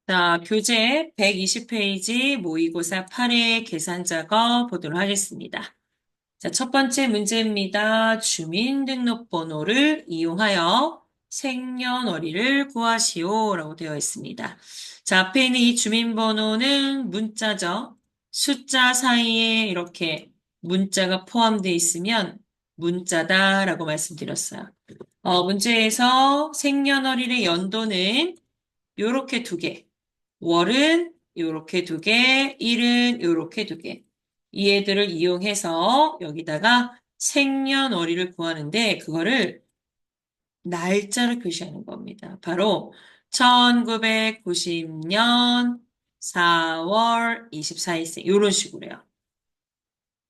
자, 교재 120페이지 모의고사 8회 계산 작업 보도록 하겠습니다. 자, 첫 번째 문제입니다. 주민등록번호를 이용하여 생년월일을 구하시오 라고 되어 있습니다. 자, 앞에 있는 이 주민번호는 문자죠. 숫자 사이에 이렇게 문자가 포함되어 있으면 문자다라고 말씀드렸어요. 문제에서 생년월일의 연도는 요렇게 두 개. 월은 요렇게 두 개, 일은 요렇게 두 개. 이 애들을 이용해서 여기다가 생년월일을 구하는데 그거를 날짜를 표시하는 겁니다. 바로 1990년 4월 24일생 이런 식으로요.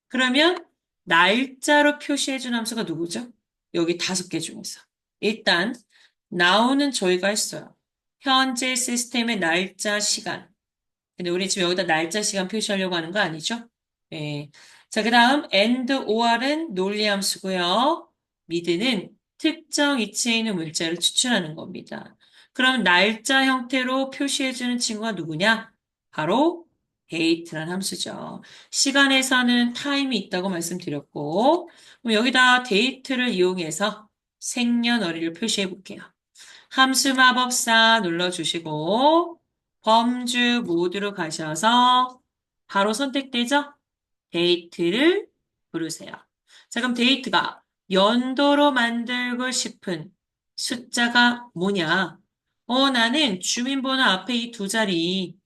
그러면 날짜로 표시해준 함수가 누구죠? 여기 다섯 개 중에서. 일단 나오는 저희가 했어요. 현재 시스템의 날짜, 시간. 근데 우리 지금 여기다 날짜, 시간 표시하려고 하는 거 아니죠? 예. 자, 그 다음 and or은 논리함수고요. mid는 특정 이치에 있는 문자를 추출하는 겁니다. 그럼 날짜 형태로 표시해주는 친구가 누구냐? 바로 date란 함수죠. 시간에서는 time이 있다고 말씀드렸고, 그럼 여기다 date를 이용해서 생년월일을 표시해 볼게요. 함수 마법사 눌러주시고 범주 모드로 가셔서 바로 선택되죠? 데이트를 부르세요. 자, 그럼 데이트가 연도로 만들고 싶은 숫자가 뭐냐? 나는 주민번호 앞에 이 두 자리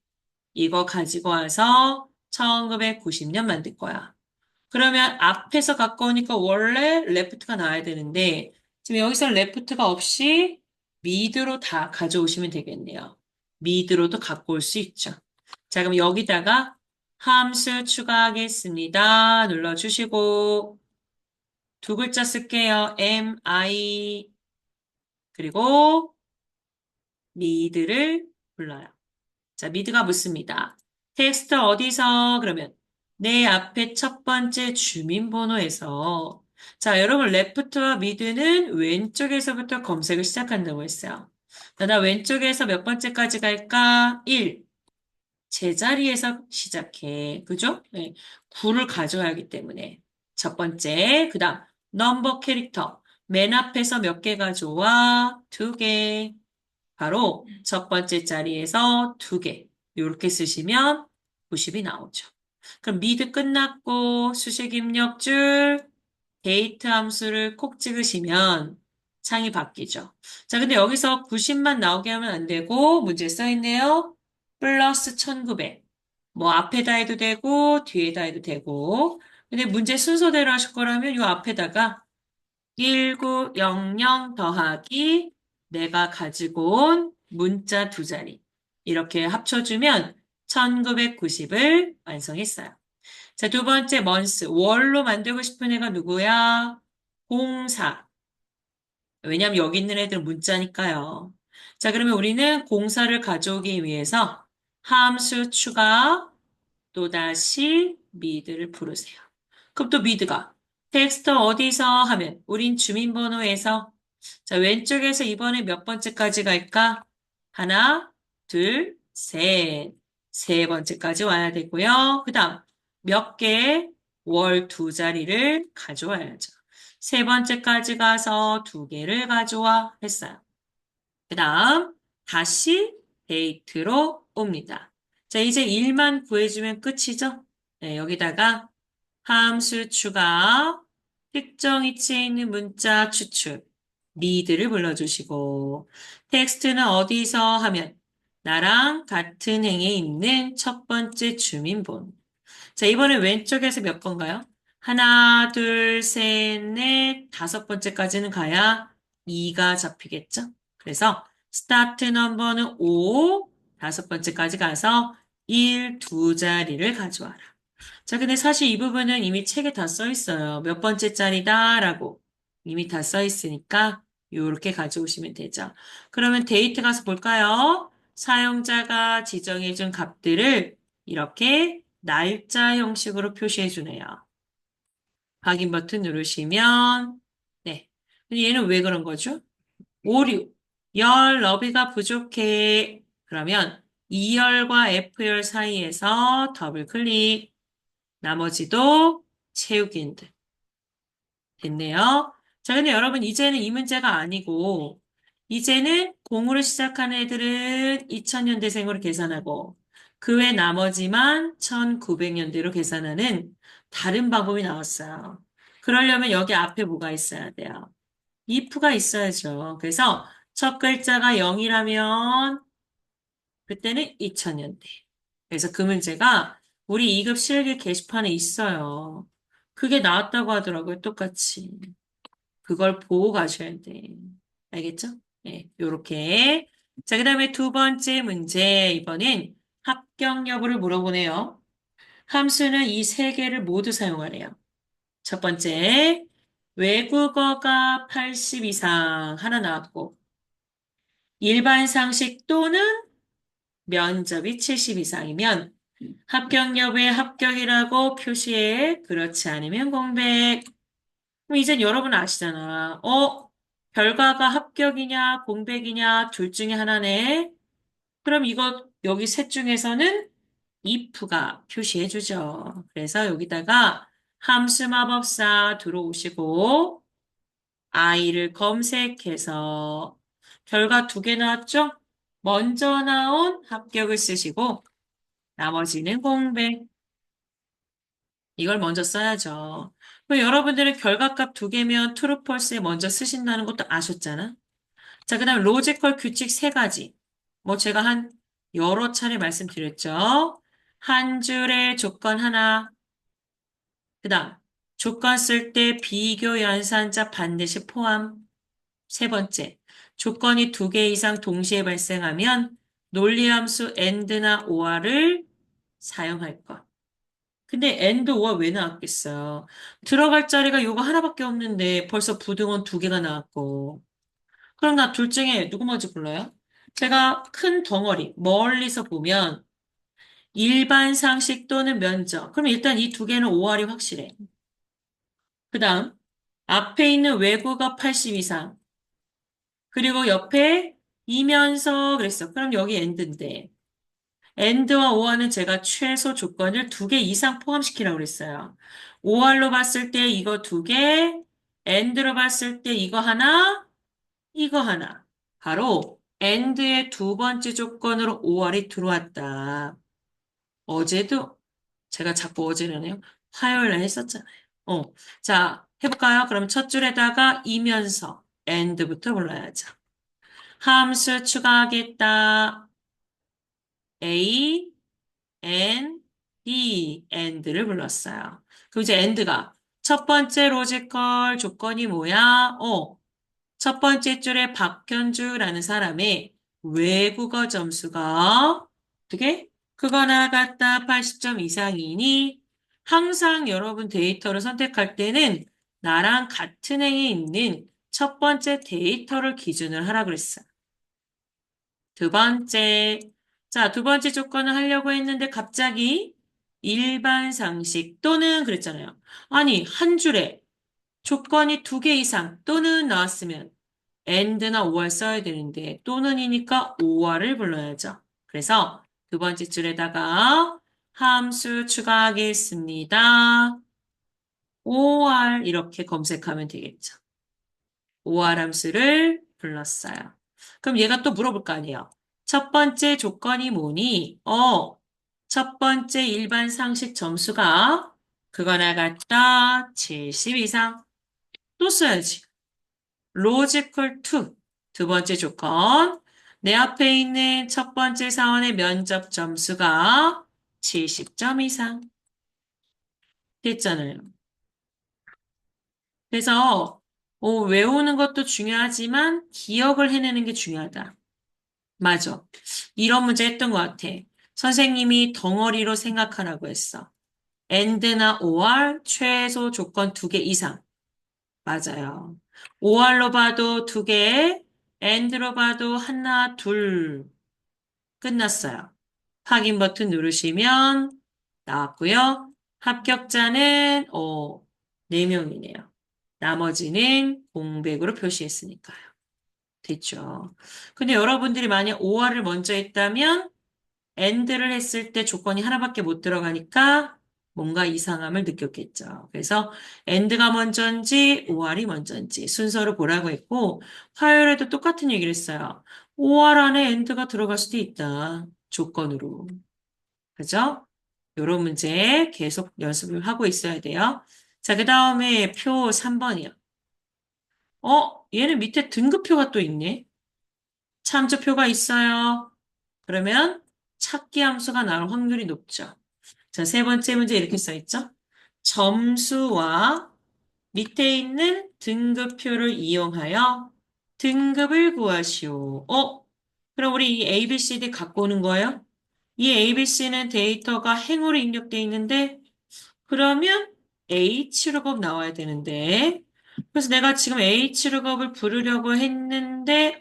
이거 가지고 와서 1990년 만들 거야. 그러면 앞에서 갖고 오니까 원래 레프트가 나와야 되는데 지금 여기서 레프트가 없이 미드로 다 가져오시면 되겠네요. 미드로도 갖고 올 수 있죠. 자, 그럼 여기다가 함수 추가하겠습니다. 눌러주시고 두 글자 쓸게요. mi 그리고 미드를 불러요. 자, 미드가 묻습니다. 텍스트 어디서? 그러면 내 앞에 첫 번째 주민번호에서 자, 여러분 레프트와 미드는 왼쪽에서부터 검색을 시작한다고 했어요. 자, 나 왼쪽에서 몇 번째까지 갈까? 1. 제자리에서 시작해. 그죠? 네. 9를 가져야 하기 때문에. 첫 번째. 그 다음, 넘버 캐릭터. 맨 앞에서 몇 개 가져와? 두 개. 바로 첫 번째 자리에서 두 개. 이렇게 쓰시면 90이 나오죠. 그럼 미드 끝났고 수식 입력줄 데이트 함수를 콕 찍으시면 창이 바뀌죠. 자, 근데 여기서 90만 나오게 하면 안 되고 문제에 써 있네요. 플러스 1900. 뭐 앞에다 해도 되고 뒤에다 해도 되고. 근데 문제 순서대로 하실 거라면 이 앞에다가 1900 더하기 내가 가지고 온 문자 두 자리. 이렇게 합쳐주면 1990을 완성했어요. 자, 두 번째 먼스. 월로 만들고 싶은 애가 누구야? 04. 왜냐면 여기 있는 애들은 문자니까요. 자, 그러면 우리는 공사를 가져오기 위해서 함수 추가 또다시 미드를 부르세요. 그럼 또 미드가 텍스트 어디서 하면 우린 주민번호에서 자, 왼쪽에서 이번에 몇 번째까지 갈까? 하나, 둘, 셋. 세 번째까지 와야 되고요. 그 다음 몇 개? 월 두 자리를 가져와야죠. 세 번째까지 가서 두 개를 가져와 했어요. 그 다음 다시 데이트로 옵니다. 자, 이제 1만 구해주면 끝이죠? 네, 여기다가 함수 추가, 특정 위치에 있는 문자 추출, 미드를 불러주시고, 텍스트는 어디서 하면 나랑 같은 행에 있는 첫 번째 주민번호. 자, 이번에 왼쪽에서 몇 번가요? 하나, 둘, 셋, 넷, 다섯 번째까지는 가야 2가 잡히겠죠? 그래서 스타트 넘버는 5, 다섯 번째까지 가서 1, 두 자리를 가져와라. 자, 근데 사실 이 부분은 이미 책에 다 써 있어요. 몇 번째 짜리다라고 이미 다 써 있으니까 이렇게 가져오시면 되죠. 그러면 데이트 가서 볼까요? 사용자가 지정해준 값들을 이렇게 날짜 형식으로 표시해 주네요. 확인 버튼 누르시면 네. 근데 얘는 왜 그런 거죠? 오류. 열 너비가 부족해. 그러면 E열과 F열 사이에서 더블 클릭. 나머지도 채우기 엔드. 됐네요. 자, 근데 여러분, 이제는 이 문제가 아니고, 이제는 공으로 시작하는 애들은 2000년대생으로 계산하고, 그 외 나머지만 1900년대로 계산하는 다른 방법이 나왔어요. 그러려면 여기 앞에 뭐가 있어야 돼요? if가 있어야죠. 그래서 첫 글자가 0이라면, 그때는 2000년대. 그래서 그 문제가 우리 2급 실기 게시판에 있어요. 그게 나왔다고 하더라고요, 똑같이. 그걸 보고 가셔야 돼. 알겠죠? 네, 요렇게. 자, 그 다음에 두 번째 문제. 이번엔 합격 여부를 물어보네요. 함수는 이 세 개를 모두 사용하래요. 첫 번째, 외국어가 80 이상 하나 나왔고, 일반 상식 또는 면접이 70 이상이면 합격 여부에 합격이라고 표시해. 그렇지 않으면 공백. 그럼 이젠 여러분 아시잖아. 결과가 합격이냐, 공백이냐, 둘 중에 하나네. 그럼 이거 여기 셋 중에서는 if가 표시해주죠. 그래서 여기다가 함수 마법사 들어오시고 i를 검색해서 결과 두 개 나왔죠? 먼저 나온 합격을 쓰시고 나머지는 공백. 이걸 먼저 써야죠. 그럼 여러분들은 결과값 두 개면 true, false에 먼저 쓰신다는 것도 아셨잖아? 자, 그 다음 로지컬 규칙 세 가지. 뭐 제가 한 여러 차례 말씀드렸죠. 한 줄의 조건 하나. 그 다음 조건 쓸 때 비교 연산자 반드시 포함. 세 번째, 조건이 두 개 이상 동시에 발생하면 논리함수 and나 or를 사용할 것. 근데 and, or 왜 나왔겠어요? 들어갈 자리가 요거 하나밖에 없는데 벌써 부등원 두 개가 나왔고. 그럼 나 둘 중에 누구 먼저 불러요? 제가 큰 덩어리, 멀리서 보면 일반 상식 또는 면적. 그럼 일단 이 두 개는 5할이 확실해. 그 다음, 앞에 있는 외국어 80 이상. 그리고 옆에 이면서 그랬어. 그럼 여기 and인데. and와 5할은 제가 최소 조건을 두 개 이상 포함시키라고 그랬어요. 5할로 봤을 때 이거 두 개, and로 봤을 때 이거 하나, 이거 하나. 바로 and의 두 번째 조건으로 5할이 들어왔다. 어제도 제가 자꾸 어제는요. 화요일 날 했었잖아요. 어. 자, 해볼까요? 그럼 첫 줄에다가 이면서 and부터 불러야죠. 함수 추가하겠다. A, N, D, and를 불렀어요. 그럼 이제 and가 첫 번째 로지컬 조건이 뭐야? 첫 번째 줄에 박현주라는 사람의 외국어 점수가 어떻게? 그거나 같다 80점 이상이니 항상 여러분 데이터를 선택할 때는 나랑 같은 행에 있는 첫 번째 데이터를 기준으로 하라 그랬어요. 두 번째. 자, 두 번째 조건을 하려고 했는데 갑자기 일반 상식 또는 그랬잖아요. 아니, 한 줄에 조건이 두 개 이상 또는 나왔으면 and나 or 써야 되는데 또는이니까 or를 불러야죠. 그래서 두 번째 줄에다가 함수 추가하겠습니다. or 이렇게 검색하면 되겠죠. or 함수를 불렀어요. 그럼 얘가 또 물어볼 거 아니에요. 첫 번째 조건이 뭐니? 첫 번째 일반 상식 점수가 그거나 같다 70 이상. 또 써야지. logical to 두 번째 조건. 내 앞에 있는 첫 번째 사원의 면접 점수가 70점 이상. 됐잖아요. 그래서 외우는 것도 중요하지만 기억을 해내는 게 중요하다. 맞아. 이런 문제 했던 것 같아. 선생님이 덩어리로 생각하라고 했어. and나 or 최소 조건 두 개 이상. 맞아요. or로 봐도 두 개, and로 봐도 하나, 둘. 끝났어요. 확인 버튼 누르시면 나왔고요. 합격자는 4명이네요. 나머지는 공백으로 표시했으니까요. 됐죠. 근데 여러분들이 만약 5화를 먼저 했다면 and를 했을 때 조건이 하나밖에 못 들어가니까 뭔가 이상함을 느꼈겠죠. 그래서 and가 먼저인지 or이 먼저인지 순서를 보라고 했고 화요일에도 똑같은 얘기를 했어요. or 안에 and가 들어갈 수도 있다. 조건으로. 그죠? 요런 문제 계속 연습을 하고 있어야 돼요. 자, 그 다음에 표 3번이요. 얘는 밑에 등급표가 또 있네. 참조표가 있어요. 그러면 찾기 함수가 나올 확률이 높죠. 자, 세 번째 문제 이렇게 써 있죠? 점수와 밑에 있는 등급표를 이용하여 등급을 구하시오. 그럼 우리 이 A, B, C, D 갖고 오는 거예요? 이 A, B, C는 데이터가 행으로 입력되어 있는데 그러면 H룩업 나와야 되는데 그래서 내가 지금 H룩업을 부르려고 했는데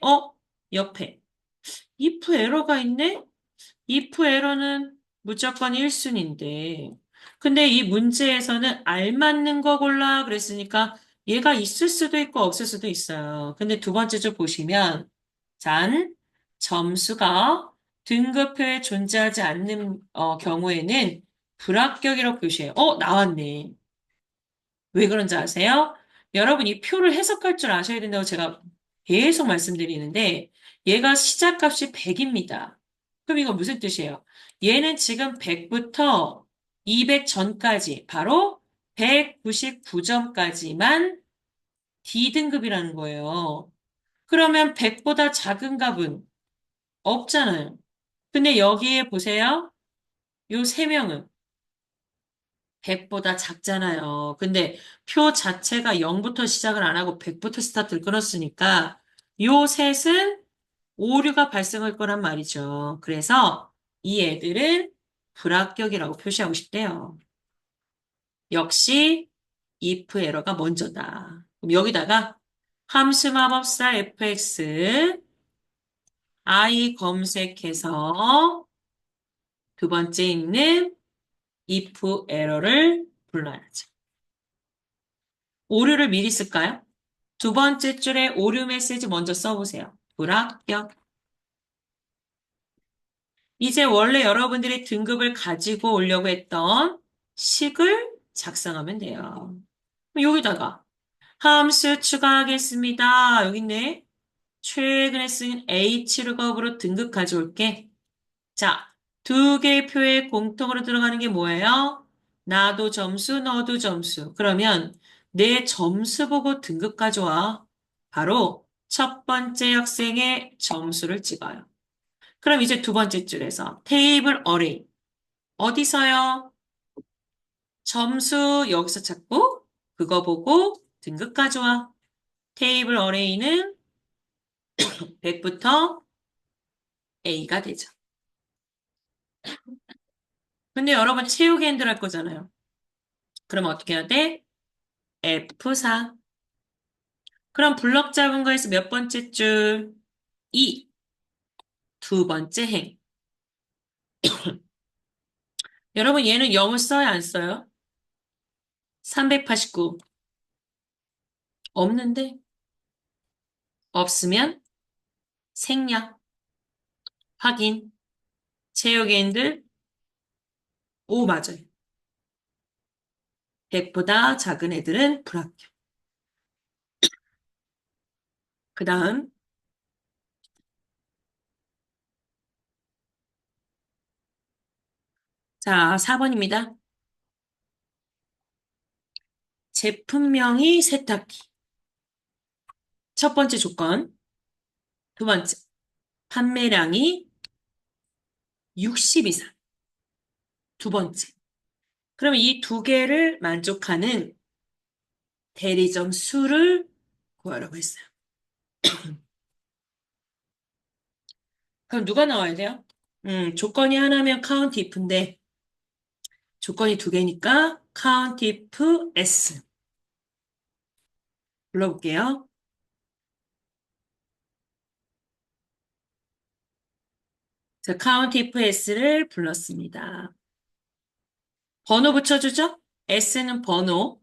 옆에 if 에러가 있네? if 에러는 무조건 1순위인데 근데 이 문제에서는 알맞는 거 골라 그랬으니까 얘가 있을 수도 있고 없을 수도 있어요. 근데 두 번째 줄 보시면 잔 점수가 등급표에 존재하지 않는 경우에는 불합격이라고 표시해요. 나왔네. 왜 그런지 아세요? 여러분 이 표를 해석할 줄 아셔야 된다고 제가 계속 말씀드리는데 얘가 시작값이 100입니다. 그럼 이거 무슨 뜻이에요? 얘는 지금 100부터 200 전까지 바로 199점까지만 D등급이라는 거예요. 그러면 100보다 작은 값은 없잖아요. 근데 여기에 보세요. 요 세 명은 100보다 작잖아요. 근데 표 자체가 0부터 시작을 안 하고 100부터 스타트를 끊었으니까 요 셋은 오류가 발생할 거란 말이죠. 그래서 이 애들은 불합격이라고 표시하고 싶대요. 역시 if 에러가 먼저다. 그럼 여기다가 함수 마법사 fx i 검색해서 두 번째 있는 if 에러를 불러야죠. 오류를 미리 쓸까요? 두 번째 줄에 오류 메시지 먼저 써보세요. 불합격. 이제 원래 여러분들이 등급을 가지고 오려고 했던 식을 작성하면 돼요. 여기다가 함수 추가하겠습니다. 여기 있네. 최근에 쓴 H룩업으로 등급 가져올게. 자, 두 개의 표에 공통으로 들어가는 게 뭐예요? 나도 점수, 너도 점수. 그러면 내 점수 보고 등급 가져와. 바로 첫 번째 학생의 점수를 찍어요. 그럼 이제 두 번째 줄에서 테이블 어레이. 어디서요? 점수 여기서 찾고 그거 보고 등급 가져와. 테이블 어레이는 100부터 A가 되죠. 근데 여러분 채우기 핸들 할 거잖아요. 그럼 어떻게 해야 돼? F4. 그럼 블럭 잡은 거에서 몇 번째 줄? 2. 두 번째 행. 여러분 얘는 0을 써요, 안 써요? 389. 없는데? 없으면 생략, 확인, 채우기 핸들. 오, 맞아요. 100보다 작은 애들은 불합격. 그 다음, 자, 4번입니다. 제품명이 세탁기. 첫 번째 조건. 두 번째, 판매량이 60 이상. 두 번째. 그러면 이 두 개를 만족하는 대리점 수를 구하라고 했어요. 그럼 누가 나와야 돼요? 조건이 하나면 count if인데 조건이 두 개니까 count if s 불러볼게요. 자, count if s를 불렀습니다. 번호 붙여주죠? s는 번호.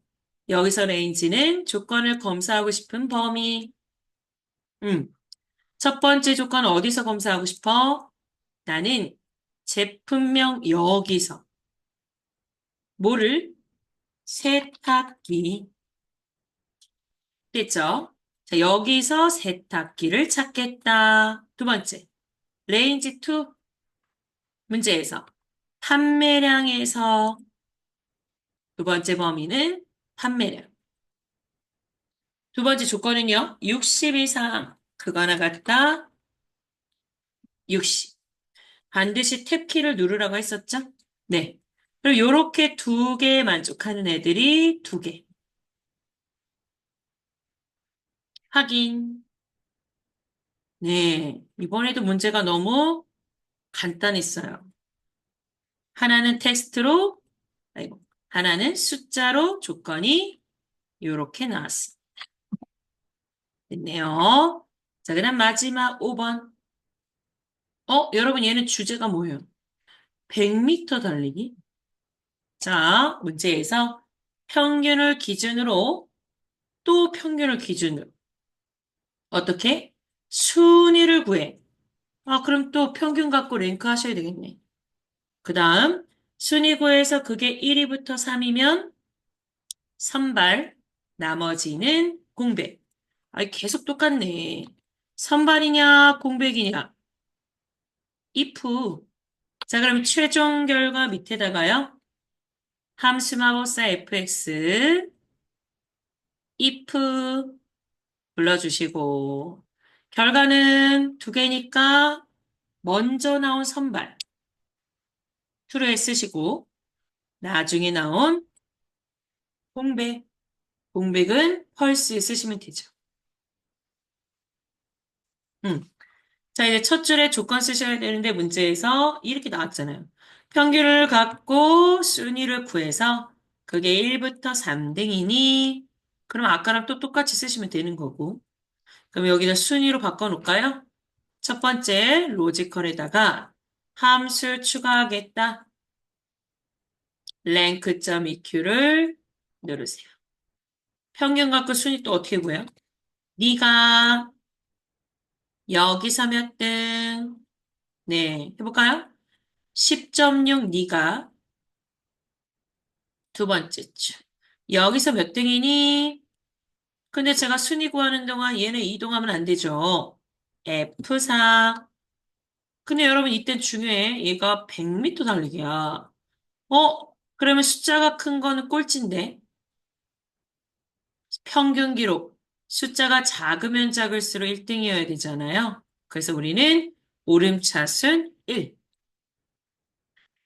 여기서 range는 조건을 검사하고 싶은 범위. 첫 번째 조건 어디서 검사하고 싶어? 나는 제품명 여기서. 뭐를? 세탁기. 됐죠? 자, 여기서 세탁기를 찾겠다. 두 번째, 레인지 2 문제에서 판매량에서 두 번째 범위는 판매량. 두 번째 조건은요, 60 이상. 그거나 같다. 60. 반드시 탭키를 누르라고 했었죠? 네. 그리고 요렇게 두 개 만족하는 애들이 두 개. 확인. 네. 이번에도 문제가 너무 간단했어요. 하나는 텍스트로, 아이고, 하나는 숫자로 조건이 요렇게 나왔습니다. 됐네요. 자, 그다음 마지막 5번. 여러분 얘는 주제가 뭐예요? 100m 달리기? 자, 문제에서 평균을 기준으로 또 평균을 기준으로 어떻게? 순위를 구해. 그럼 또 평균 갖고 랭크 하셔야 되겠네. 그 다음 순위 구해서 그게 1위부터 3이면 선발, 나머지는 공백. 계속 똑같네. 선발이냐, 공백이냐. if. 자, 그럼 최종 결과 밑에다가요. 함수마법사 fx, if 불러주시고, 결과는 두 개니까 먼저 나온 선발, true에 쓰시고, 나중에 나온 공백, 공백은 false에 쓰시면 되죠. 자, 이제 첫 줄에 조건 쓰셔야 되는데 문제에서 이렇게 나왔잖아요. 평균을 갖고 순위를 구해서 그게 1부터 3등이니 그럼 아까랑 또 똑같이 쓰시면 되는 거고. 그럼 여기다 순위로 바꿔놓을까요? 첫 번째 로지컬에다가 함수 추가하겠다. 랭크.eq를 누르세요. 평균 갖고 순위 또 어떻게 구해요? 네가 여기서 몇 등? 네, 해볼까요? 10.6 네가 두 번째 줄. 여기서 몇 등이니? 근데 제가 순위 구하는 동안 얘는 이동하면 안 되죠. F4. 근데 여러분 이땐 중요해. 얘가 100m 달리기야. 그러면 숫자가 큰 거는 꼴찌인데. 평균 기록. 숫자가 작으면 작을수록 1등이어야 되잖아요. 그래서 우리는 오름차순 1.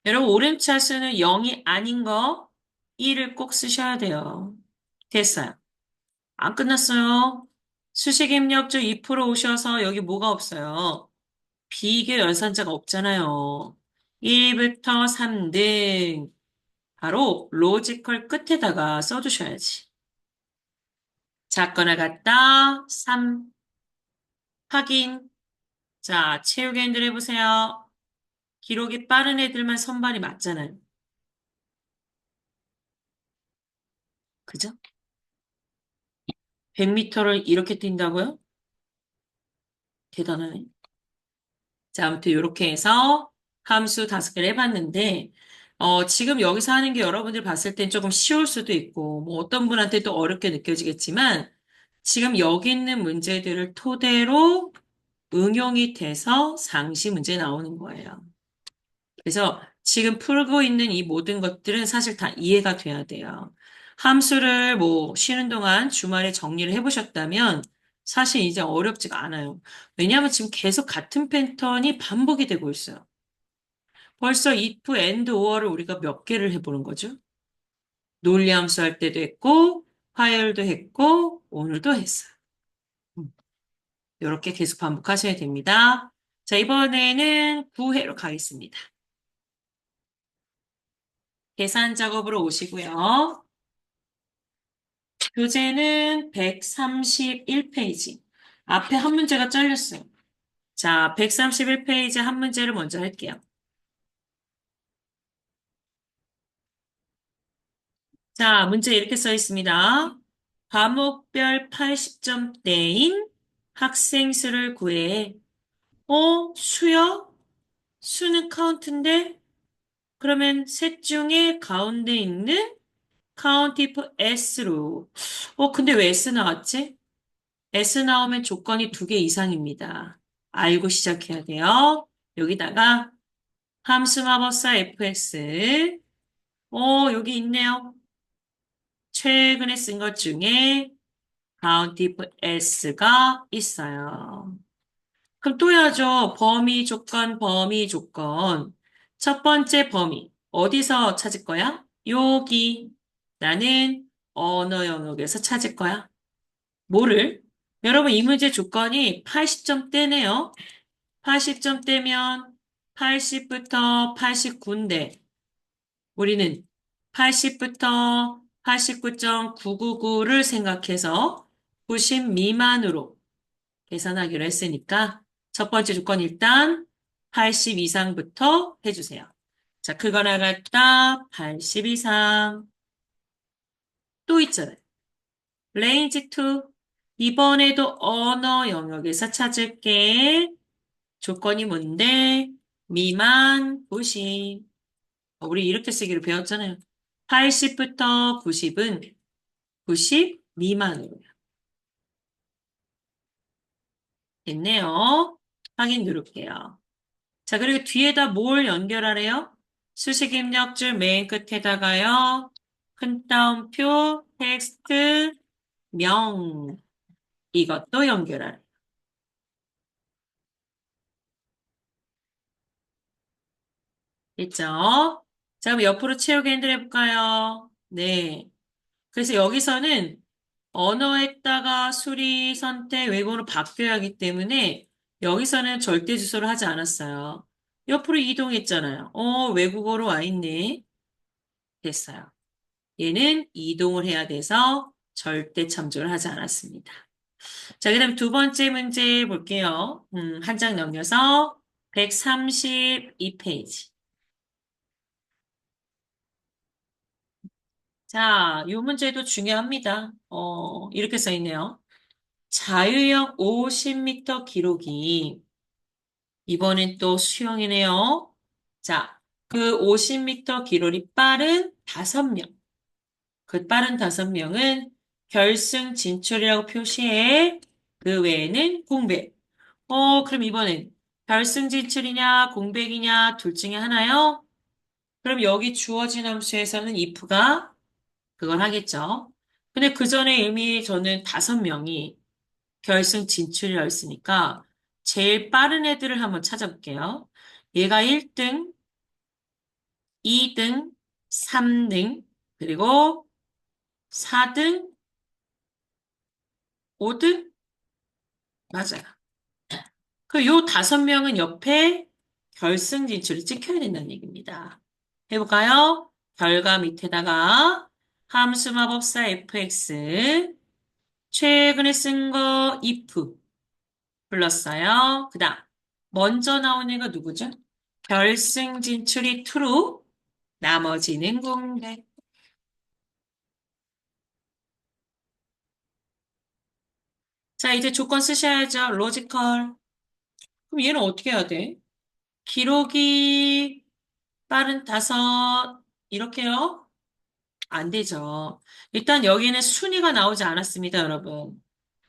여러분 오름차순은 0이 아닌 거 1을 꼭 쓰셔야 돼요. 됐어요. 안 끝났어요. 수식 입력조 2% 오셔서 여기 뭐가 없어요? 비교 연산자가 없잖아요. 1부터 3등. 바로 로지컬 끝에다가 써주셔야지. 작거나 같다. 3. 확인. 자, 체육인들 해보세요. 기록이 빠른 애들만 선발이 맞잖아요. 그죠? 100m를 이렇게 뛴다고요? 대단하네. 자, 아무튼 이렇게 해서 함수 5개를 해봤는데, 지금 여기서 하는 게 여러분들 봤을 땐 조금 쉬울 수도 있고, 뭐 어떤 분한테 또 어렵게 느껴지겠지만, 지금 여기 있는 문제들을 토대로 응용이 돼서 상시 문제 나오는 거예요. 그래서 지금 풀고 있는 이 모든 것들은 사실 다 이해가 돼야 돼요. 함수를 뭐 쉬는 동안 주말에 정리를 해보셨다면 사실 이제 어렵지가 않아요. 왜냐하면 지금 계속 같은 패턴이 반복이 되고 있어요. 벌써 if, and, or를 우리가 몇 개를 해보는 거죠? 논리 함수 할 때도 했고, 화요일도 했고, 오늘도 했어요. 이렇게 계속 반복하셔야 됩니다. 자, 이번에는 9회로 가겠습니다. 계산 작업으로 오시고요. 교재는 131페이지. 앞에 한 문제가 잘렸어요. 자, 131페이지 한 문제를 먼저 할게요. 자, 문제 이렇게 써 있습니다. 과목별 80점대인 학생 수를 구해. 수요? 수는 카운트인데 그러면 셋 중에 가운데 있는 카운트 if S로. 근데 왜 S 나왔지? S 나오면 조건이 두 개 이상입니다. 알고 시작해야 돼요. 여기다가 함수 마법사 fx. 여기 있네요. 최근에 쓴 것 중에 count if s가 있어요. 그럼 또 해야죠. 범위 조건, 범위 조건. 첫 번째 범위. 어디서 찾을 거야? 여기. 나는 언어 영역에서 찾을 거야. 뭐를? 여러분, 이 문제 조건이 80점대네요. 80점대면 80부터 89인데, 우리는 80부터 89.999를 생각해서 90 미만으로 계산하기로 했으니까 첫 번째 조건 일단 80 이상부터 해주세요. 자, 그거 나갔다 80 이상. 또 있잖아요. range to. 이번에도 언어 영역에서 찾을게. 조건이 뭔데? 미만 90. 우리 이렇게 쓰기로 배웠잖아요. 80부터 90은 90 미만으로요. 됐네요. 확인 누를게요. 자, 그리고 뒤에다 뭘 연결하래요? 수식 입력줄 맨 끝에다가요. 큰 따옴표, 텍스트, 명. 이것도 연결하래요. 됐죠? 자, 그럼 옆으로 채우기 핸들 해볼까요? 네. 그래서 여기서는 언어에다가 수리, 선택, 외국어로 바뀌어야 하기 때문에 여기서는 절대 주소를 하지 않았어요. 옆으로 이동했잖아요. 외국어로 와 있네. 됐어요. 얘는 이동을 해야 돼서 절대 참조를 하지 않았습니다. 자, 그 다음 두 번째 문제 볼게요. 한 장 넘겨서 132페이지. 자, 이 문제도 중요합니다. 이렇게 써 있네요. 자유형 50m 기록이 이번엔 또 수영이네요. 자, 그 50m 기록이 빠른 5명. 그 빠른 5명은 결승 진출이라고 표시해. 그 외에는 공백. 그럼 이번엔 결승 진출이냐, 공백이냐, 둘 중에 하나요? 그럼 여기 주어진 함수에서는 if가 그걸 하겠죠. 근데 그 전에 이미 저는 5명이 결승 진출이라 했으니까 제일 빠른 애들을 한번 찾아볼게요. 얘가 1등, 2등, 3등, 그리고 4등, 5등? 맞아요. 그 요 5명은 옆에 결승 진출이 찍혀야 된다는 얘기입니다. 해볼까요? 결과 밑에다가 함수 마법사 fx 최근에 쓴 거 if 불렀어요. 그 다음 먼저 나온 애가 누구죠? 결승 진출이 true, 나머지는 공백. 자, 이제 조건 쓰셔야죠. 로지컬. 그럼 얘는 어떻게 해야 돼? 기록이 빠른 5, 이렇게요? 안 되죠. 일단 여기는 순위가 나오지 않았습니다, 여러분.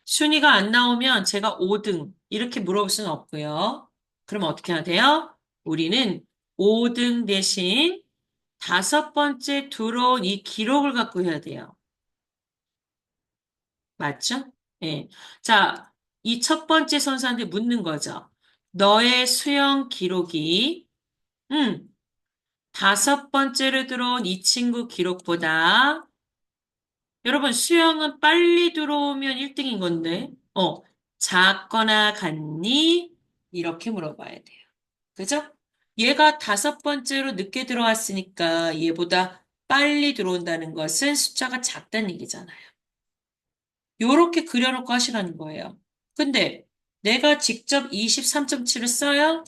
순위가 안 나오면 제가 5등 이렇게 물어볼 수는 없고요. 그럼 어떻게 해야 돼요? 우리는 5등 대신 5번째 들어온 이 기록을 갖고 해야 돼요. 맞죠? 예. 자, 이 첫 번째 선수한테 묻는 거죠. 너의 수영 기록이, 5번째로 들어온 이 친구 기록보다, 여러분, 수영은 빨리 들어오면 1등인 건데, 작거나 같니? 이렇게 물어봐야 돼요. 그죠? 얘가 5번째로 늦게 들어왔으니까 얘보다 빨리 들어온다는 것은 숫자가 작다는 얘기잖아요. 요렇게 그려놓고 하시라는 거예요. 근데 내가 직접 23.7을 써요?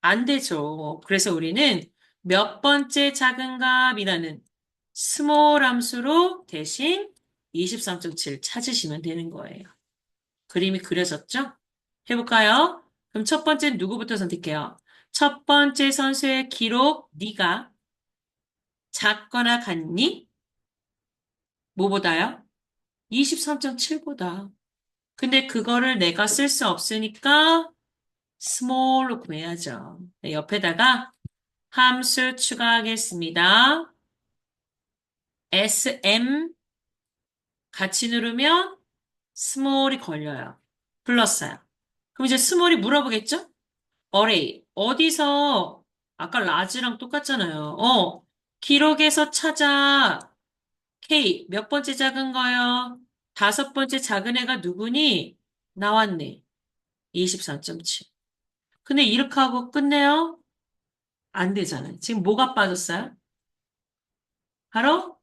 안 되죠. 그래서 우리는 몇 번째 작은 값이라는 스몰 함수로 대신 23.7 찾으시면 되는 거예요. 그림이 그려졌죠? 해볼까요? 그럼 첫 번째는 누구부터 선택해요? 첫 번째 선수의 기록 네가 작거나 같니? 뭐보다요? 23.7보다. 근데 그거를 내가 쓸 수 없으니까 small로 구해야죠. 네, 옆에다가 함수 추가하겠습니다. SM 같이 누르면 small이 걸려요. 불렀어요. 그럼 이제 small이 물어보겠죠? array. 어디서, 아까 large랑 똑같잖아요. 기록에서 찾아. K. 몇 번째 작은 거요? 다섯 번째 작은 애가 누구니? 나왔네. 24.7. 근데 이렇게 하고 끝내요? 안 되잖아요. 지금 뭐가 빠졌어요? 바로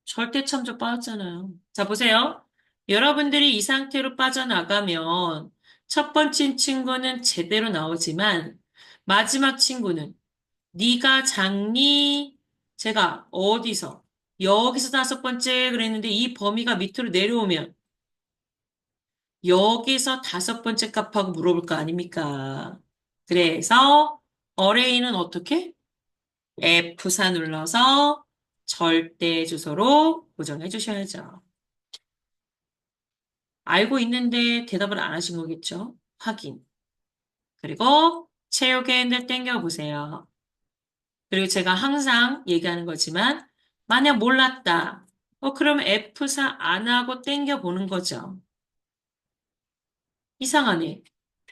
절대참조 빠졌잖아요. 자, 보세요. 여러분들이 이 상태로 빠져나가면 첫 번째 친구는 제대로 나오지만 마지막 친구는 네가 작니? 제가 어디서? 여기서 다섯 번째 그랬는데 이 범위가 밑으로 내려오면 여기서 다섯 번째 값하고 물어볼 거 아닙니까? 그래서 어레이는 어떻게? F4 눌러서 절대 주소로 고정해 주셔야죠. 알고 있는데 대답을 안 하신 거겠죠? 확인. 그리고 채우개 핸들 땡겨 보세요. 그리고 제가 항상 얘기하는 거지만 만약 몰랐다. 그럼 F4 안 하고 땡겨 보는 거죠. 이상하네.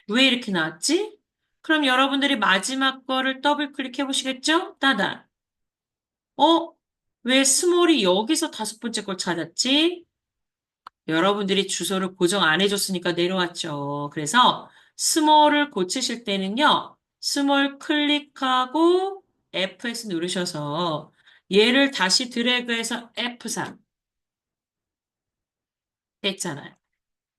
왜 이렇게 나왔지? 그럼 여러분들이 마지막 거를 더블 클릭해 보시겠죠? 따단. 어? 왜 스몰이 여기서 다섯 번째 걸 찾았지? 여러분들이 주소를 고정 안 해줬으니까 내려왔죠. 그래서 스몰을 고치실 때는요, 스몰 클릭하고 F6 누르셔서 얘를 다시 드래그해서 F3 했잖아요.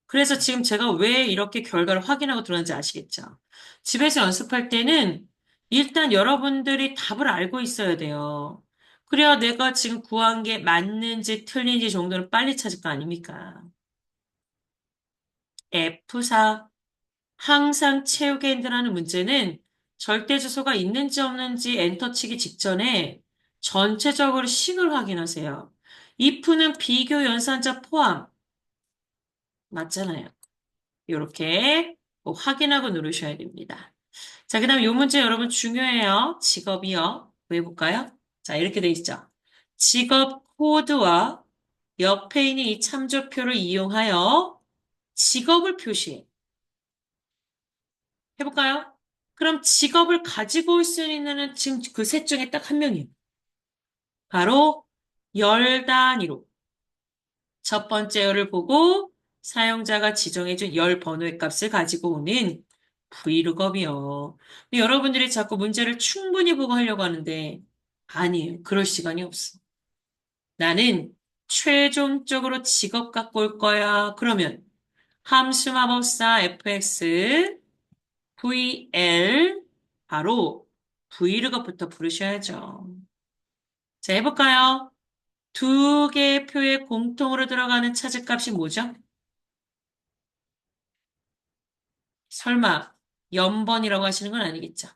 그래서 지금 제가 왜 이렇게 결과를 확인하고 들어왔는지 아시겠죠? 집에서 연습할 때는 일단 여러분들이 답을 알고 있어야 돼요. 그래야 내가 지금 구한 게 맞는지 틀린지 정도는 빨리 찾을 거 아닙니까? F4 항상 채우게 핸들하는 문제는 절대 주소가 있는지 없는지 엔터 치기 직전에 전체적으로 식을 확인하세요. if는 비교 연산자 포함 맞잖아요. 이렇게 꼭 확인하고 누르셔야 됩니다. 자, 그다음 이 문제 여러분 중요해요. 직업이요. 해볼까요? 자, 이렇게 돼 있죠. 직업 코드와 옆에 있는 이 참조표를 이용하여 직업을 표시해. 해볼까요? 그럼 직업을 가지고 올 수 있는 지금 그 셋 중에 딱 한 명이에요. 바로 열 단위로. 첫 번째 열을 보고 사용자가 지정해준 열 번호의 값을 가지고 오는 브이룩업이요. 여러분들이 자꾸 문제를 충분히 보고 하려고 하는데 아니에요. 그럴 시간이 없어. 나는 최종적으로 직업 갖고 올 거야. 그러면 함수 마법사 fx VL 바로 브이룩업부터 부르셔야죠. 자, 해볼까요? 두 개의 표에 공통으로 들어가는 차지값이 뭐죠? 설마 연번이라고 하시는 건 아니겠죠?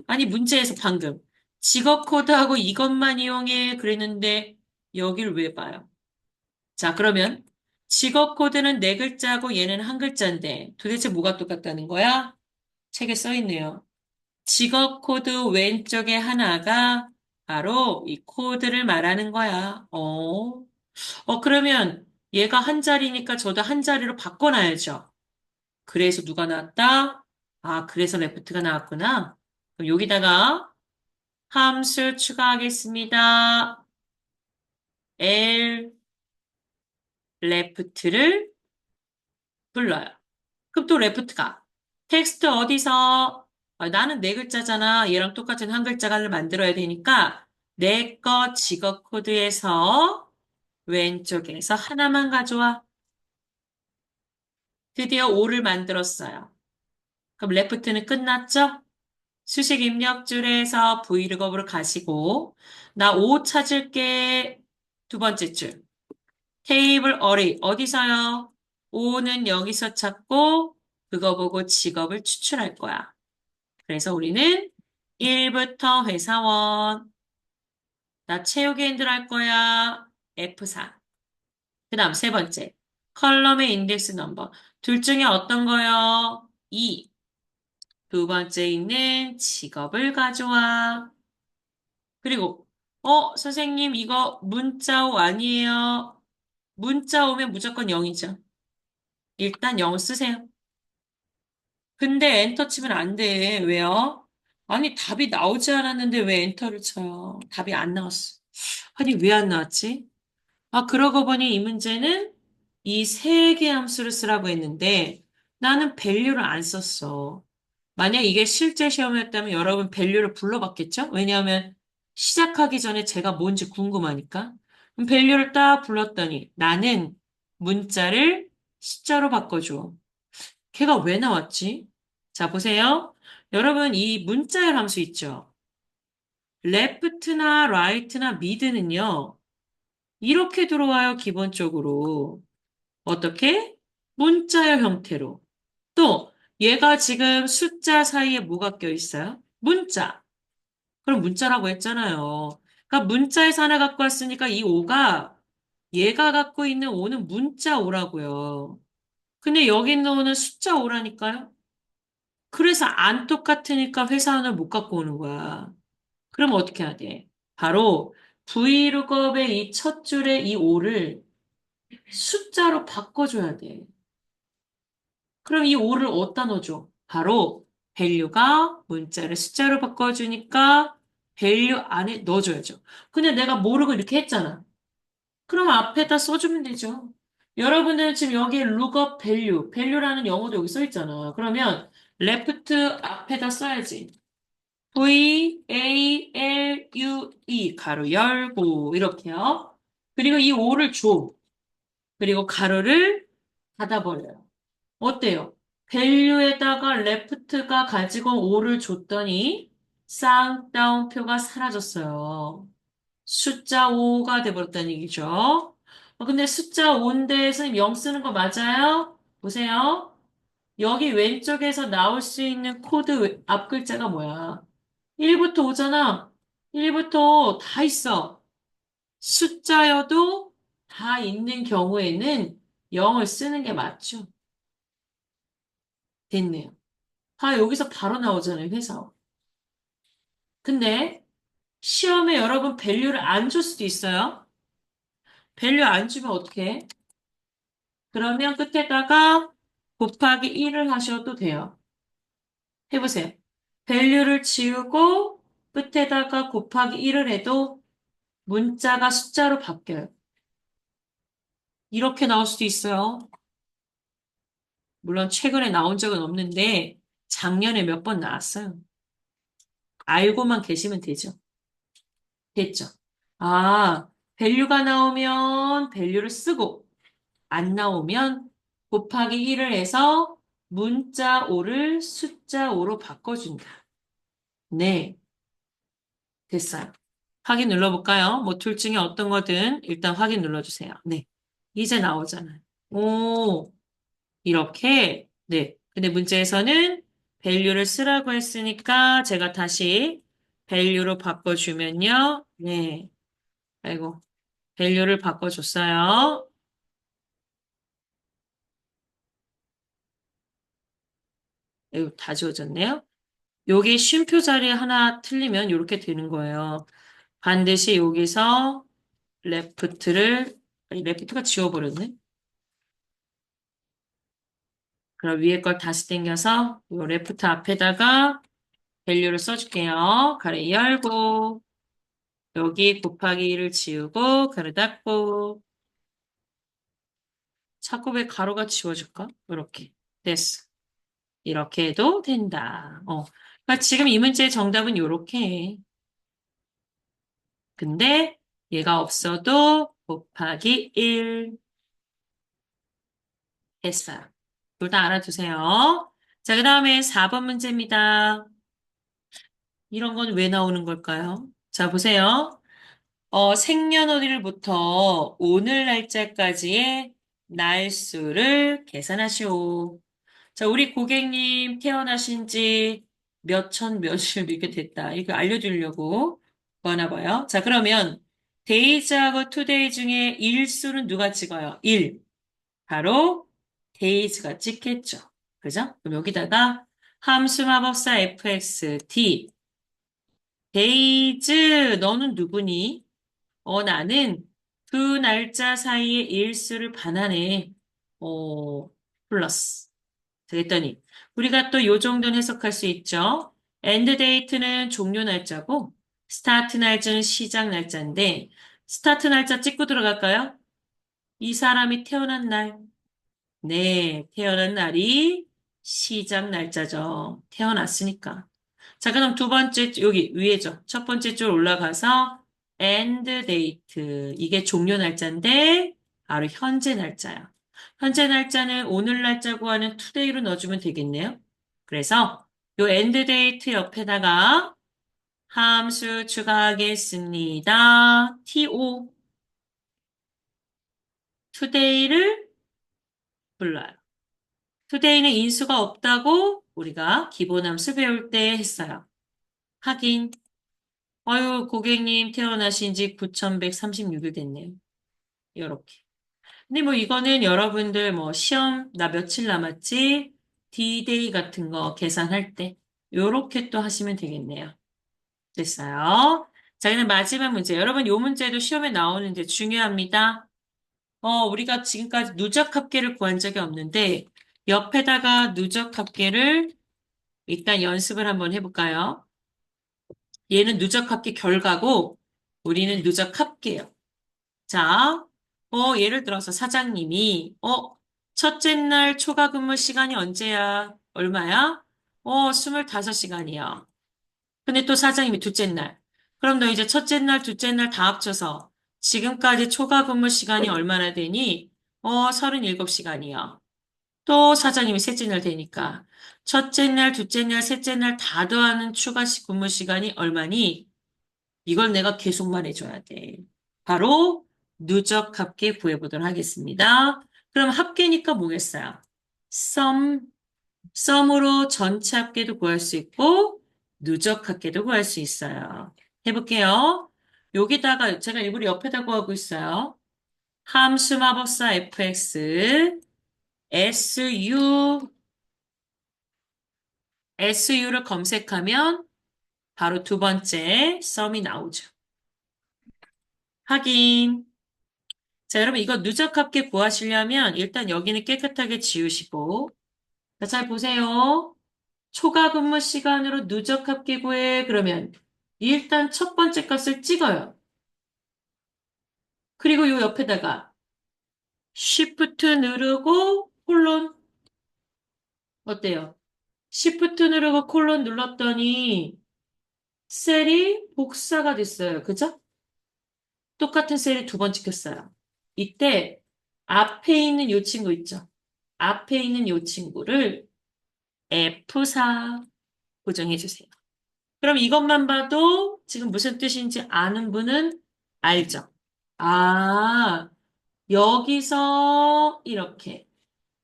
아니, 문제에서 방금 직업 코드하고 이것만 이용해 그랬는데 여길 왜 봐요? 자, 그러면 직업 코드는 네 글자고 얘는 한 글자인데 도대체 뭐가 똑같다는 거야? 책에 써 있네요. 직업 코드 왼쪽에 하나가 바로 이 코드를 말하는 거야. 그러면 얘가 한 자리니까 저도 한 자리로 바꿔놔야죠. 그래서 누가 나왔다? 아, 그래서 레프트가 나왔구나. 그럼 여기다가 함수 추가하겠습니다. L 레프트를 불러요. 그럼 또 레프트가 텍스트 어디서 나는 네 글자잖아. 얘랑 똑같은 한 글자를 만들어야 되니까 내 거 직업 코드에서 왼쪽에서 하나만 가져와. 드디어 5를 만들었어요. 그럼 레프트는 끝났죠? 수식 입력줄에서 브이룩업으로 가시고 나 5 찾을게. 두 번째 줄. 테이블 어레이 어디서요? 5는 여기서 찾고 그거 보고 직업을 추출할 거야. 그래서 우리는 1부터 회사원, 나 체육에 인들할 거야. F4. 그 다음 세 번째. 컬럼의 인덱스 넘버. 둘 중에 어떤 거요? 2. 두 번째 있는 직업을 가져와. 그리고, 선생님, 이거 문자오 아니에요. 문자 오면 무조건 0이죠. 일단 0 쓰세요. 근데 엔터 치면 안 돼. 왜요? 아니, 답이 나오지 않았는데 왜 엔터를 쳐요? 답이 안 나왔어. 아니, 왜 안 나왔지? 아, 그러고 보니 이 문제는 이 세 개 함수를 쓰라고 했는데 나는 밸류를 안 썼어. 만약 이게 실제 시험이었다면 여러분 밸류를 불러봤겠죠? 왜냐하면 시작하기 전에 제가 뭔지 궁금하니까. 그럼 밸류를 딱 불렀더니 나는 문자를 숫자로 바꿔줘. 걔가 왜 나왔지? 자, 보세요. 여러분, 이 문자열 함수 있죠? left나 right나 mid는요, 이렇게 들어와요, 기본적으로. 어떻게? 문자열 형태로. 또, 얘가 지금 숫자 사이에 뭐가 껴있어요? 문자. 그럼 문자라고 했잖아요. 그러니까 문자에서 하나 갖고 왔으니까 이 5가 얘가 갖고 있는 5는 문자 5라고요. 근데 여기 있는 5는 숫자 5라니까요. 그래서 안 똑같으니까 회사원을 못 갖고 오는 거야. 그럼 어떻게 해야 돼? 바로 브이룩업의 이 첫 줄에 이 5를 숫자로 바꿔줘야 돼. 그럼 이 5를 어디다 넣어줘? 바로 밸류가 문자를 숫자로 바꿔주니까 밸류 안에 넣어줘야죠. 근데 내가 모르고 이렇게 했잖아. 그럼 앞에다 써주면 되죠. 여러분들은 지금 여기에 lookup value, value라는 영어도 여기 써 있잖아. 그러면 left 앞에다 써야지. V-A-L-U-E 가로 열고 이렇게요. 그리고 이 5를 줘. 그리고 가로를 닫아버려요. 어때요? value에다가 left가 가지고 5를 줬더니 쌍따옴표가 사라졌어요. 숫자 5가 돼버렸다는 얘기죠. 근데 숫자 5인데 선생님 0 쓰는 거 맞아요? 보세요. 여기 왼쪽에서 나올 수 있는 코드 앞 글자가 뭐야? 1부터 5잖아. 1부터 다 있어. 숫자여도 다 있는 경우에는 0을 쓰는 게 맞죠. 됐네요. 다 여기서 바로 나오잖아요, 회사. 근데 시험에 여러분 밸류를 안 줄 수도 있어요. 밸류 안 주면 어떻게 해? 그러면 끝에다가 곱하기 1을 하셔도 돼요. 해보세요. 밸류를 지우고 끝에다가 곱하기 1을 해도 문자가 숫자로 바뀌어요. 이렇게 나올 수도 있어요. 물론 최근에 나온 적은 없는데 작년에 몇 번 나왔어요. 알고만 계시면 되죠. 됐죠? 아, 밸류가 나오면 밸류를 쓰고 안 나오면 곱하기 1을 해서 문자 5를 숫자 5로 바꿔준다. 네, 됐어요. 확인 눌러볼까요? 뭐 둘 중에 어떤 거든 일단 확인 눌러주세요. 네, 이제 나오잖아요. 오, 이렇게. 네, 근데 문제에서는 value를 쓰라고 했으니까 제가 다시 value로 바꿔주면요. 네, 아이고, value를 바꿔줬어요. 이거 다 지워졌네요. 여기 쉼표 자리에 하나 틀리면 이렇게 되는 거예요. 반드시 여기서 레프트를, 아니, 레프트가 지워버렸네. 그럼 위에 걸 다시 당겨서 이 레프트 앞에다가 밸류를 써줄게요. 가로 열고, 여기 곱하기 1을 지우고, 가로 닫고, 자꾸 왜 가로가 지워질까? 이렇게. 됐어. 이렇게 해도 된다. 그러니까 지금 이 문제의 정답은 이렇게 해. 근데 얘가 없어도 곱하기 1 했어요. 둘 다 알아두세요. 자, 그 다음에 4번 문제입니다. 이런 건 왜 나오는 걸까요? 자, 보세요. 생년월일부터 오늘 날짜까지의 날수를 계산하시오. 자, 우리 고객님 태어나신 지 몇 천, 몇십 이렇게 됐다. 이거 알려주려고 하나 봐요. 자, 그러면 days하고 today 중에 일수는 누가 찍어요? 1. 바로 days가 찍겠죠. 그죠? 그럼 여기다가 함수 마법사 fx, days, 너는 누구니? 나는 두 날짜 사이의 일수를 반환해. 어, 플러스. 그랬더니 우리가 또 요 정도는 해석할 수 있죠. end date는 종료 날짜고 start 날짜는 시작 날짜인데 스타트 날짜 찍고 들어갈까요? 이 사람이 태어난 날. 네, 태어난 날이 시작 날짜죠. 태어났으니까. 자, 그럼 두 번째, 여기 위에죠. 첫 번째 줄 올라가서 end date. 이게 종료 날짜인데, 바로 현재 날짜야. 현재 날짜는 오늘 날짜고 하는 today로 넣어주면 되겠네요. 그래서 요 end date 옆에다가 함수 추가하겠습니다. to, today를 불러요. today는 인수가 없다고 우리가 기본함수 배울 때 했어요. 하긴, 아유, 고객님 태어나신 지 9,136일 됐네요. 요렇게. 근데 뭐 이거는 여러분들 뭐 시험 나 며칠 남았지? D-Day 같은 거 계산할 때 요렇게 또 하시면 되겠네요. 됐어요. 자, 그럼 마지막 문제. 여러분 요 문제도 시험에 나오는데 중요합니다. 우리가 지금까지 누적 합계를 구한 적이 없는데 옆에다가 누적 합계를 일단 연습을 한번 해볼까요? 얘는 누적 합계 결과고 우리는 누적 합계예요. 자, 예를 들어서 사장님이, 첫째 날 초과 근무 시간이 언제야? 얼마야? 25시간이야. 근데 또 사장님이 둘째 날. 그럼 너 이제 첫째 날, 둘째 날 다 합쳐서 지금까지 초과 근무 시간이 얼마나 되니? 37시간이야. 또 사장님이 셋째 날 되니까 첫째 날, 둘째 날, 셋째 날 다 더하는 추가 근무 시간이 얼마니? 이걸 내가 계속 말해줘야 돼. 바로 누적 합계 구해보도록 하겠습니다. 그럼 합계니까 뭐겠어요? sum, sum으로 전체 합계도 구할 수 있고 누적 합계도 구할 수 있어요. 해볼게요. 여기다가 제가 일부러 옆에다 구하고 있어요. 함수 마법사 fx, su를 검색하면 바로 두 번째 sum이 나오죠. 확인. 자, 여러분, 이거 누적합계 구하시려면 일단 여기는 깨끗하게 지우시고, 자, 잘 보세요. 초과 근무 시간으로 누적합계 구해. 그러면 일단 첫 번째 값을 찍어요. 그리고 요 옆에다가 Shift 누르고 콜론. 어때요? Shift 누르고 콜론 눌렀더니 셀이 복사가 됐어요. 그죠? 똑같은 셀이 두 번 찍혔어요. 이때 앞에 있는 요 친구 있죠? 앞에 있는 요 친구를 F4 고정해 주세요. 그럼 이것만 봐도 지금 무슨 뜻인지 아는 분은 알죠? 아, 여기서 이렇게,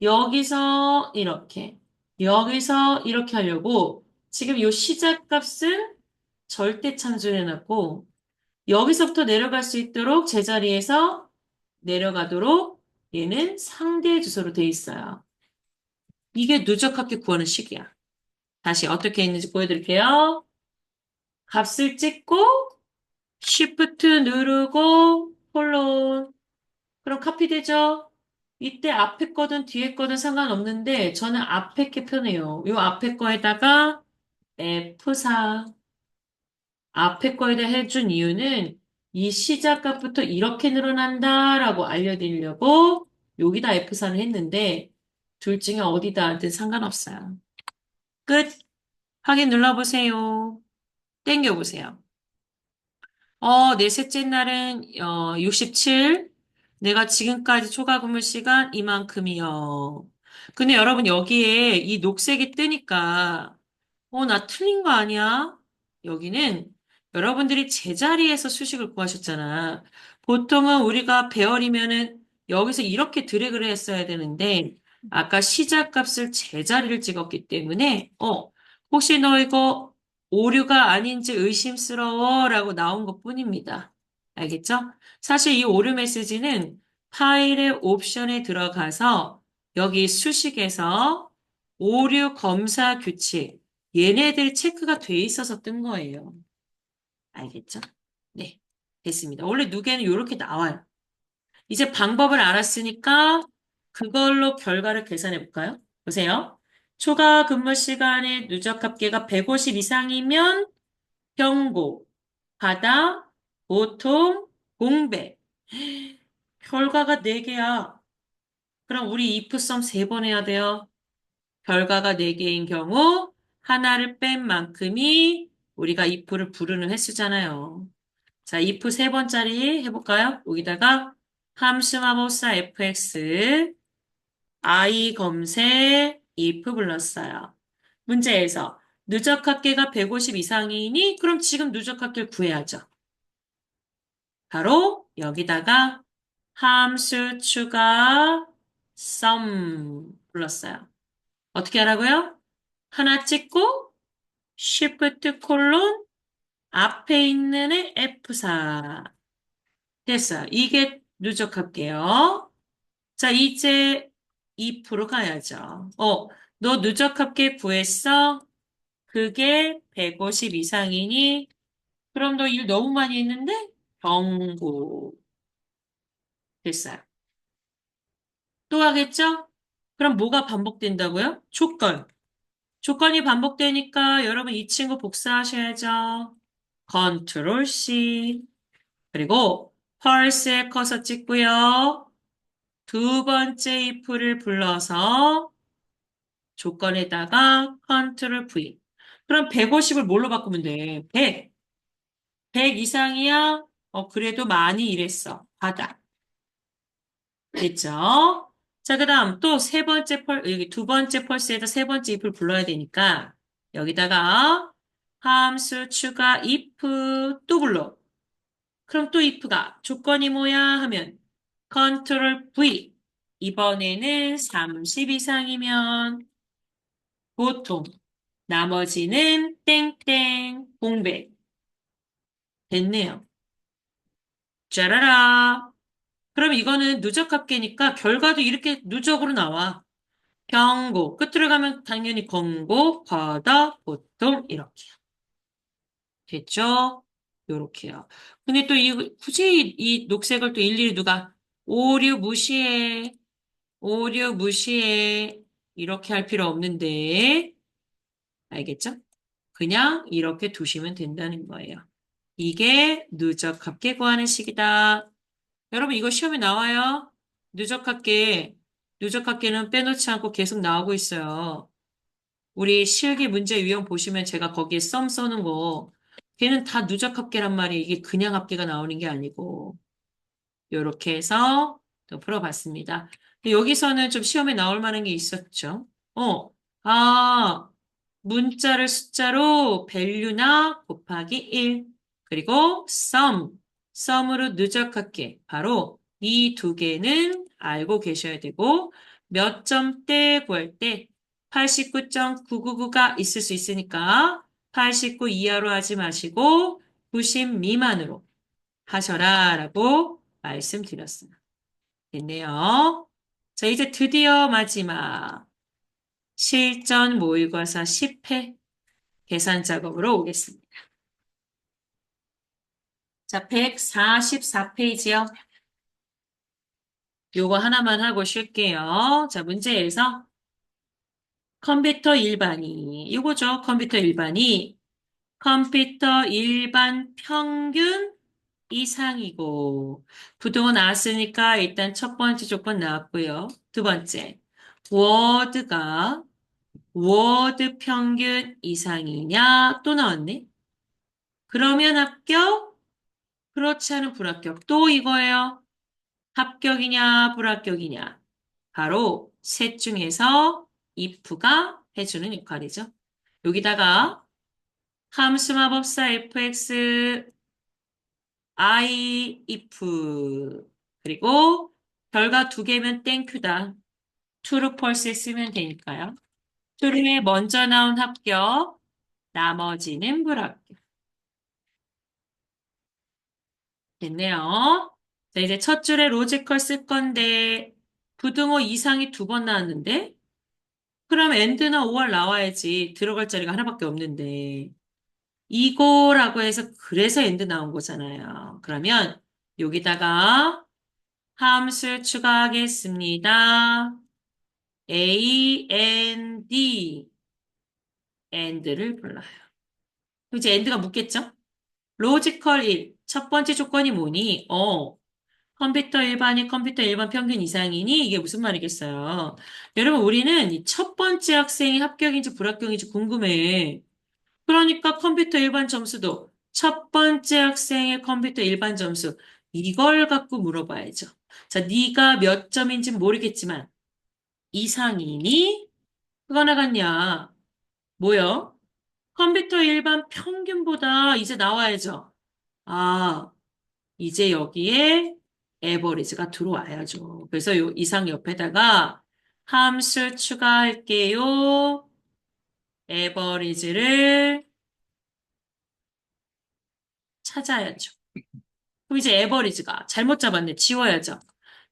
여기서 이렇게, 여기서 이렇게 하려고 지금 요 시작값은 절대 참조해 놨고 여기서부터 내려갈 수 있도록 제자리에서 내려가도록 얘는 상대 주소로 돼 있어요. 이게 누적합계 구하는 식이야. 다시 어떻게 있는지 보여드릴게요. 값을 찍고 Shift 누르고 콜론. 그럼 카피되죠? 이때 앞에 거든 뒤에 거든 상관없는데 저는 앞에 게 편해요. 요 앞에 거에다가 F4 앞에 거에다 해준 이유는 이 시작값부터 이렇게 늘어난다라고 알려드리려고 여기다 F4를 했는데 둘 중에 어디다 하든 상관없어요. 끝. 확인 눌러보세요. 땡겨보세요. 내 셋째 날은 67. 내가 지금까지 초과 근무 시간 이만큼이요. 근데 여러분 여기에 이 녹색이 뜨니까 나 틀린 거 아니야? 여기는 여러분들이 제자리에서 수식을 구하셨잖아. 보통은 우리가 배열이면은 여기서 이렇게 드래그를 했어야 되는데 아까 시작값을 제자리를 찍었기 때문에 혹시 너 이거 오류가 아닌지 의심스러워 라고 나온 것 뿐입니다. 알겠죠? 사실 이 오류 메시지는 파일의 옵션에 들어가서 여기 수식에서 오류 검사 규칙, 얘네들 체크가 돼 있어서 뜬 거예요. 알겠죠? 네, 됐습니다. 원래 누계는 이렇게 나와요. 이제 방법을 알았으니까 그걸로 결과를 계산해 볼까요? 보세요. 초과 근무 시간의 누적 합계가 150 이상이면 경고, 바다, 보통, 공배. 결과가 4개야. 그럼 우리 if sum 3번 해야 돼요. 결과가 4개인 경우 하나를 뺀 만큼이 우리가 if를 부르는 횟수잖아요. 자, if 3번짜리 해볼까요? 여기다가 함수 마법사 fx I 검색 if 불렀어요. 문제에서 누적 합계가 150 이상이니 그럼 지금 누적 합계를 구해야죠. 바로 여기다가 함수 추가 sum 불렀어요. 어떻게 하라고요? 하나 찍고 shift 콜론 앞에 있는 애 F4 됐어요. 이게 누적합계요. 자, 이제 2% 가야죠. 너 누적합계 구했어? 그게 150 이상이니? 그럼 너 일 너무 많이 했는데? 경고. 됐어요. 또 하겠죠? 그럼 뭐가 반복된다고요? 조건. 조건이 반복되니까 여러분 이 친구 복사하셔야죠. 컨트롤 C. 그리고 펄스에 커서 찍고요. 두 번째 if를 불러서 조건에다가 컨트롤 V. 그럼 150을 뭘로 바꾸면 돼? 100. 100 이상이야? 그래도 많이 일했어. 받아. 됐죠? 자, 그 다음 또 세 번째 여기 두 번째 펄스에다 세 번째 if를 불러야 되니까 여기다가 함수 추가 if 또 불러. 그럼 또 if가 조건이 뭐야 하면 컨트롤 V. 이번에는 30 이상이면 보통 나머지는 땡땡 공백. 됐네요. 짜라라. 그럼 이거는 누적 합계니까 결과도 이렇게 누적으로 나와. 경고. 끝으로 가면 당연히 권고, 과다, 보통 이렇게. 됐죠? 요렇게요. 근데 또 굳이 이 녹색을 또 일일이 누가 오류 무시해. 오류 무시해. 이렇게 할 필요 없는데. 알겠죠? 그냥 이렇게 두시면 된다는 거예요. 이게 누적합계 구하는 식이다. 여러분 이거 시험에 나와요. 누적합계. 누적합계는 빼놓지 않고 계속 나오고 있어요. 우리 실기 문제 유형 보시면 제가 거기에 썸 써는 거 걔는 다 누적합계란 말이에요. 이게 그냥 합계가 나오는 게 아니고. 요렇게 해서 또 풀어봤습니다. 여기서는 좀 시험에 나올 만한 게 있었죠. 어, 아, 문자를 숫자로 value나 곱하기 1, 그리고 sum으로 누적할게. 바로 이 두 개는 알고 계셔야 되고, 몇 점대 구할 때 89.999가 있을 수 있으니까 89 이하로 하지 마시고 90 미만으로 하셔라 라고 말씀드렸어요. 됐네요. 자, 이제 드디어 마지막 실전 모의고사 10회 계산 작업으로 오겠습니다. 자, 144페이지요. 요거 하나만 하고 쉴게요. 자, 문제에서 컴퓨터 일반이, 요거죠. 컴퓨터 일반이 컴퓨터 일반 평균 이상이고 부동은 나왔으니까 일단 첫 번째 조건 나왔고요. 두 번째, 워드가 워드 평균 이상이냐 또 나왔네. 그러면 합격, 그렇지 않은 불합격. 또 이거예요. 합격이냐 불합격이냐. 바로 셋 중에서 if가 해주는 역할이죠. 여기다가 함수 마법사 fx I if 그리고 결과 두 개면 땡큐다. true, false 쓰면 되니까요. true에 먼저 나온 합격, 나머지는 불합격. 됐네요. 자, 이제 첫 줄에 로지컬 쓸 건데, 부등호 이상이 두 번 나왔는데, 그럼 and나 or 나와야지. 들어갈 자리가 하나밖에 없는데. 이거라고 해서 그래서 and 나온 거잖아요. 그러면 여기다가 함수 추가하겠습니다. A, N, D, and를 불러요. 그럼 이제 and가 묻겠죠? 로지컬 1. 첫 번째 조건이 뭐니? 컴퓨터 일반 평균 이상이니? 이게 무슨 말이겠어요? 여러분, 우리는 이 첫 번째 학생이 합격인지 불합격인지 궁금해. 그러니까 컴퓨터 일반 점수도 첫 번째 학생의 컴퓨터 일반 점수 이걸 갖고 물어봐야죠. 자, 네가 몇 점인지 모르겠지만 이상이니? 그거 나갔냐? 뭐요? 컴퓨터 일반 평균보다 이제 나와야죠. 아, 이제 여기에 에버리지가 들어와야죠. 그래서 요 이상 옆에다가 함수 추가할게요. 에버리지를 찾아야죠. 그럼 이제 에버리지가 잘못 잡았네. 지워야죠.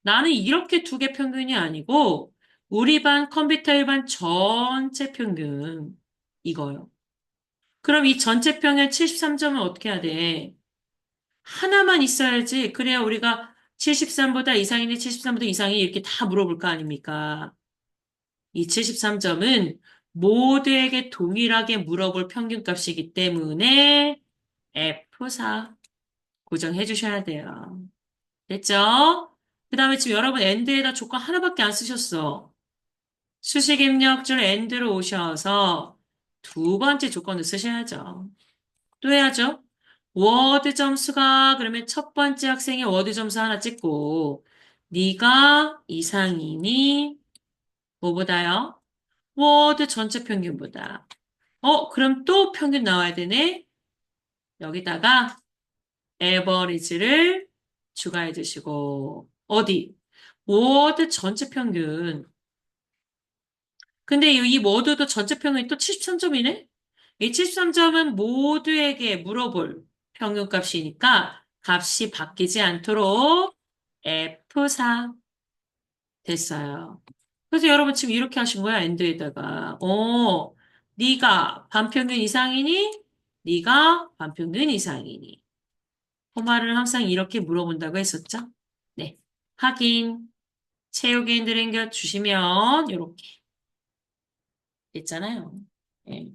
나는 이렇게 두 개 평균이 아니고 우리 반 컴퓨터 일반 전체 평균 이거요. 그럼 이 전체 평균 73점은 어떻게 해야 돼? 하나만 있어야지. 그래야 우리가 73보다 이상이니 73보다 이상이 이렇게 다 물어볼 거 아닙니까? 이 73점은 모두에게 동일하게 물어볼 평균값이기 때문에 F4 고정해 주셔야 돼요. 됐죠? 그 다음에 지금 여러분 end에다 조건 하나밖에 안 쓰셨어. 수식 입력줄 end로 오셔서 두 번째 조건을 쓰셔야죠. 또 해야죠. 워드 점수가 그러면 첫 번째 학생의 워드 점수 하나 찍고 네가 이상이니 뭐보다요? 워드 전체 평균보다. 그럼 또 평균 나와야 되네. 여기다가 에버리지를 추가해 주시고 어디? 워드 전체 평균. 근데 이 워드도 전체 평균이 또 73점이네? 이 73점은 모두에게 물어볼 평균값이니까 값이 바뀌지 않도록 F4 됐어요. 그래서 여러분 지금 이렇게 하신 거야, 엔드에다가. 네가 반평균 이상이니? 네가 반평균 이상이니? 코마를 항상 이렇게 물어본다고 했었죠? 네. 확인, 채우기 인드랭겨 주시면 이렇게 됐잖아요. 네.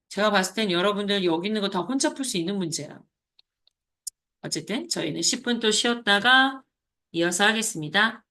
제가 봤을 땐 여러분들 여기 있는 거 다 혼자 풀 수 있는 문제야. 어쨌든 저희는 10분 또 쉬었다가 이어서 하겠습니다.